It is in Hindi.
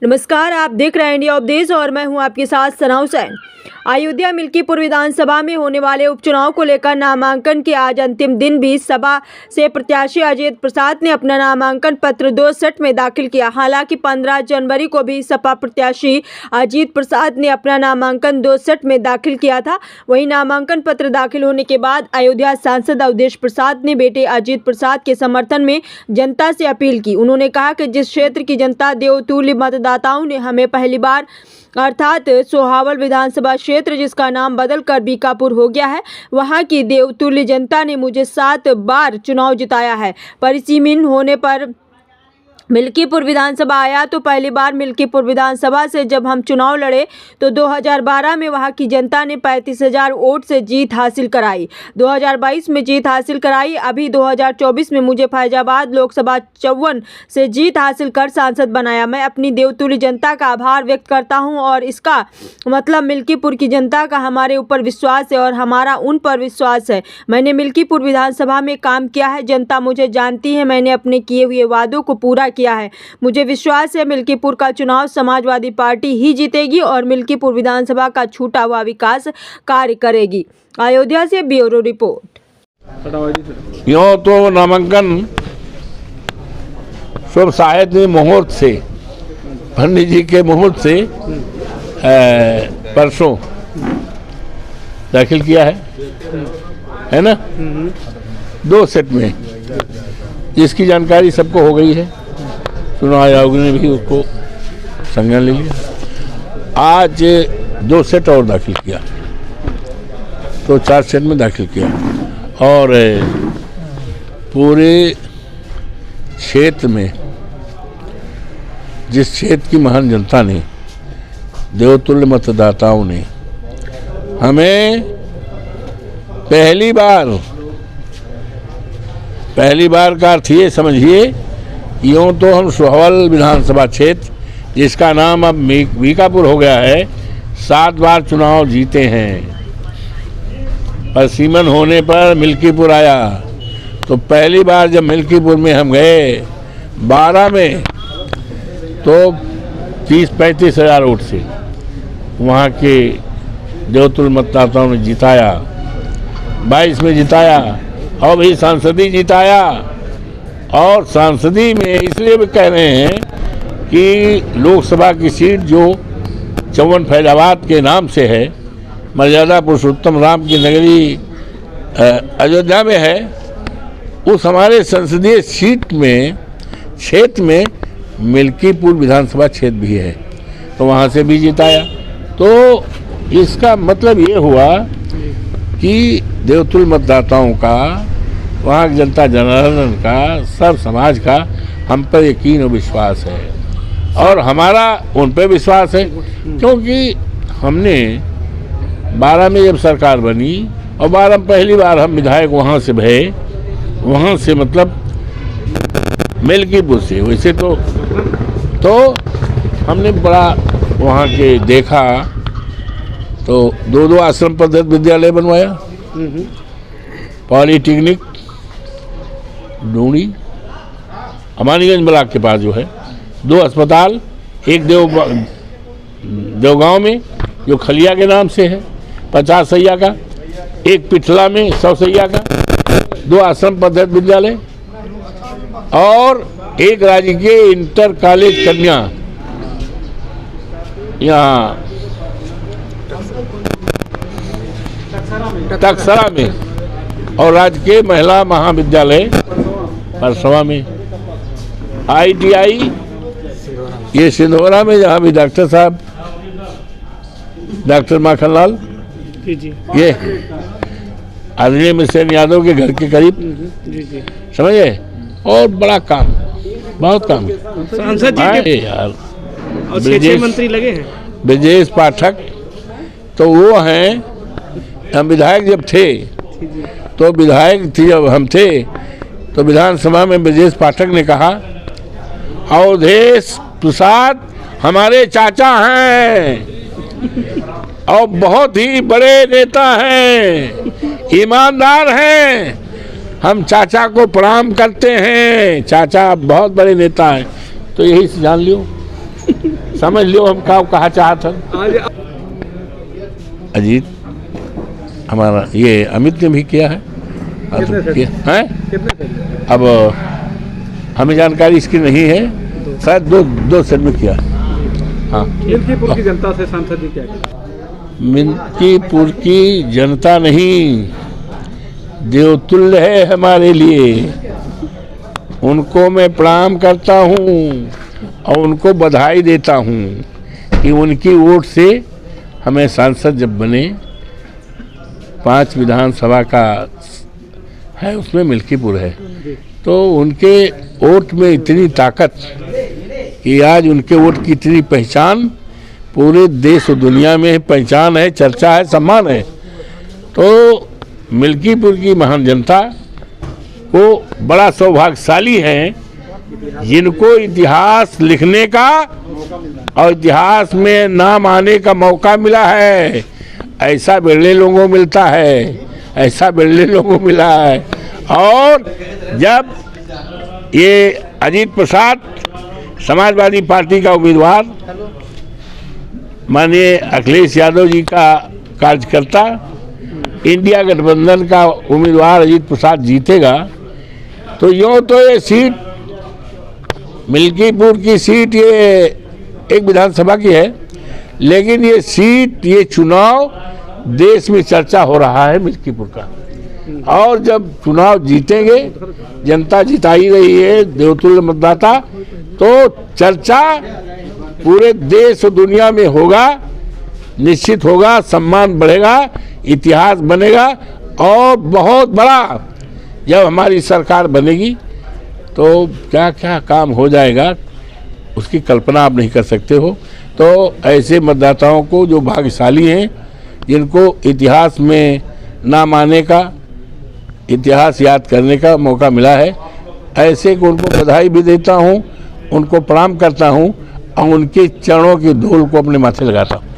नमस्कार, आप देख रहे हैं इंडिया उपदेश और मैं हूं आपके साथ सना हुसैन। अयोध्या मिल्कीपुर विधानसभा में होने वाले उपचुनाव को लेकर नामांकन के आज अंतिम दिन भी सभा से प्रत्याशी अजीत प्रसाद ने अपना नामांकन पत्र 2 सेट में दाखिल किया। हालांकि 15 जनवरी को भी सपा प्रत्याशी अजीत प्रसाद ने अपना नामांकन 2 सेट में दाखिल किया था। वहीं नामांकन पत्र दाखिल होने के बाद अयोध्या सांसद अवधेश प्रसाद ने बेटे अजीत प्रसाद के समर्थन में जनता से अपील की। उन्होंने कहा कि जिस क्षेत्र की जनता देवतुल्य मतदाताओं ने हमें पहली बार अर्थात सोहावल विधानसभा क्षेत्र, जिसका नाम बदलकर बीकापुर हो गया है, वहां की देवतुल्य जनता ने मुझे 7 बार चुनाव जिताया है। परिसीमन होने पर मिल्कीपुर विधानसभा आया तो पहली बार मिल्कीपुर विधानसभा से जब हम चुनाव लड़े तो 2012 में वहां की जनता ने 35,000 वोट से जीत हासिल कराई। 2022 में जीत हासिल कराई। अभी 2024 में मुझे फैजाबाद लोकसभा 54 से जीत हासिल कर सांसद बनाया। मैं अपनी देवतुल्य जनता का आभार व्यक्त करता हूं और इसका मतलब मिल्कीपुर की जनता का हमारे ऊपर विश्वास है और हमारा उन पर विश्वास है। मैंने मिल्कीपुर विधानसभा में काम किया है, जनता मुझे जानती है, मैंने अपने किए हुए वादों को पूरा किया है। मुझे विश्वास है मिल्कीपुर का चुनाव समाजवादी पार्टी ही जीतेगी और मिल्कीपुर विधानसभा का छूटा हुआ विकास कार्य करेगी। अयोध्या से ब्यूरो रिपोर्ट। यूँ तो नामांकन शुभ शायद मुहूर्त से, पंडित जी के मुहूर्त से परसों दाखिल किया है ना, 2 सेट में, जिसकी जानकारी सबको हो गई है। चुनाव आयोग ने भी उसको संज्ञान ले लिया। आज 2 सेट और दाखिल किया तो 4 सेट में दाखिल किया और पूरे क्षेत्र में जिस क्षेत्र की महान जनता ने, देवतुल्य मतदाताओं ने हमें पहली बार का अर्थ ये समझिए, यूँ तो हम सोहावल विधानसभा क्षेत्र, जिसका नाम अब बीकापुर हो गया है, 7 बार चुनाव जीते हैं। परिसीमन होने पर मिल्कीपुर आया तो पहली बार जब मिल्कीपुर में हम गए 12 में तो 30-35 हज़ार वोट से वहाँ के देवतुल्य मतदाताओं ने जिताया। 22 में जिताया और भी सांसदी जिताया। और सांसदी में इसलिए भी कह रहे हैं कि लोकसभा की सीट जो 54 फैजाबाद के नाम से है, मर्यादा पुरुषोत्तम राम की नगरी अयोध्या में है, उस हमारे संसदीय सीट में क्षेत्र में मिल्कीपुर विधानसभा क्षेत्र भी है, तो वहाँ से भी जिताया। तो इसका मतलब ये हुआ कि देवतुल्य मतदाताओं का, वहाँ की जनता जनार्दन का, सब समाज का हम पर यकीन और विश्वास है और हमारा उन पर विश्वास है, क्योंकि हमने 12 में जब सरकार बनी और 12 में पहली बार हम विधायक वहाँ से भये, वहाँ से मतलब मिल्कीपुर से। वैसे तो हमने बड़ा वहाँ के देखा तो 2 आश्रम पद्धति विद्यालय बनवाया, पॉलीटेक्निक डूंडी अमानीगंज ब्लॉक के पास जो है, 2 अस्पताल, एक देवगांव में जो खलिया के नाम से है 50 सैया का, एक पिठला में 100 सैया का, 2 आश्रम पद्धति विद्यालय और एक राजकीय इंटर कॉलेज कन्या यहाँ टकसरा में और राजकीय महिला महाविद्यालय परसवा में, ITI ये सिंधोरा में, जहाँ भी डॉक्टर साहब डॉक्टर माखनलाल ये आदरणीय मिशन यादव के घर के करीब, समझे। और बड़ा काम, बहुत काम सांसद जी यार, और 6 मंत्री लगे हैं। ब्रजेश पाठक तो वो हैं, हम विधायक जब थे तो विधायक थी, जब हम थे तो विधानसभा में ब्रजेश पाठक ने कहा अवधेश प्रसाद हमारे चाचा हैं और बहुत ही बड़े नेता हैं, ईमानदार हैं, हम चाचा को प्रणाम करते हैं, चाचा बहुत बड़े नेता हैं। तो यही से जान लियो समझ लो हम कहा चाहत हन। आज अजीत हमारा ये अमित ने भी किया है। हैं? अब हमें जानकारी इसकी नहीं है, शायद दो सेट में किया। हाँ, मिल्कीपुर की जनता से सांसद जी क्या कहें? मिल्कीपुर की जनता नहीं, देवतुल्य है हमारे लिए। उनको मैं प्रणाम करता हूँ और उनको बधाई देता हूँ कि उनकी वोट से हमें सांसद जब बने, 5 विधानसभा का है उसमें मिल्कीपुर है, तो उनके वोट में इतनी ताकत कि आज उनके वोट की इतनी पहचान पूरे देश और दुनिया में पहचान है, चर्चा है, सम्मान है। तो मिल्कीपुर की महान जनता को बड़ा सौभाग्यशाली हैं जिनको इतिहास लिखने का और इतिहास में नाम आने का मौका मिला है। ऐसा बिरले लोगों को मिलता है, ऐसा बिरले लोगों को मिला है। और जब ये अजीत प्रसाद समाजवादी पार्टी का उम्मीदवार माननीय अखिलेश यादव जी का कार्यकर्ता, इंडिया गठबंधन का उम्मीदवार अजीत प्रसाद जीतेगा, तो यूँ तो ये सीट मिल्कीपुर की सीट ये एक विधानसभा की है, लेकिन ये सीट, ये चुनाव देश में चर्चा हो रहा है मिल्कीपुर का। और जब चुनाव जीतेंगे, जनता जिताई रही है, देवतुल्य मतदाता, तो चर्चा पूरे देश और दुनिया में होगा, निश्चित होगा, सम्मान बढ़ेगा, इतिहास बनेगा। और बहुत बड़ा जब हमारी सरकार बनेगी तो क्या क्या काम हो जाएगा उसकी कल्पना आप नहीं कर सकते हो। तो ऐसे मतदाताओं को जो भाग्यशाली हैं, जिनको इतिहास में नाम आने का, इतिहास याद करने का मौका मिला है, ऐसे को उनको बधाई भी देता हूँ, उनको प्रणाम करता हूँ और उनके चरणों की धूल को अपने माथे लगाता हूँ।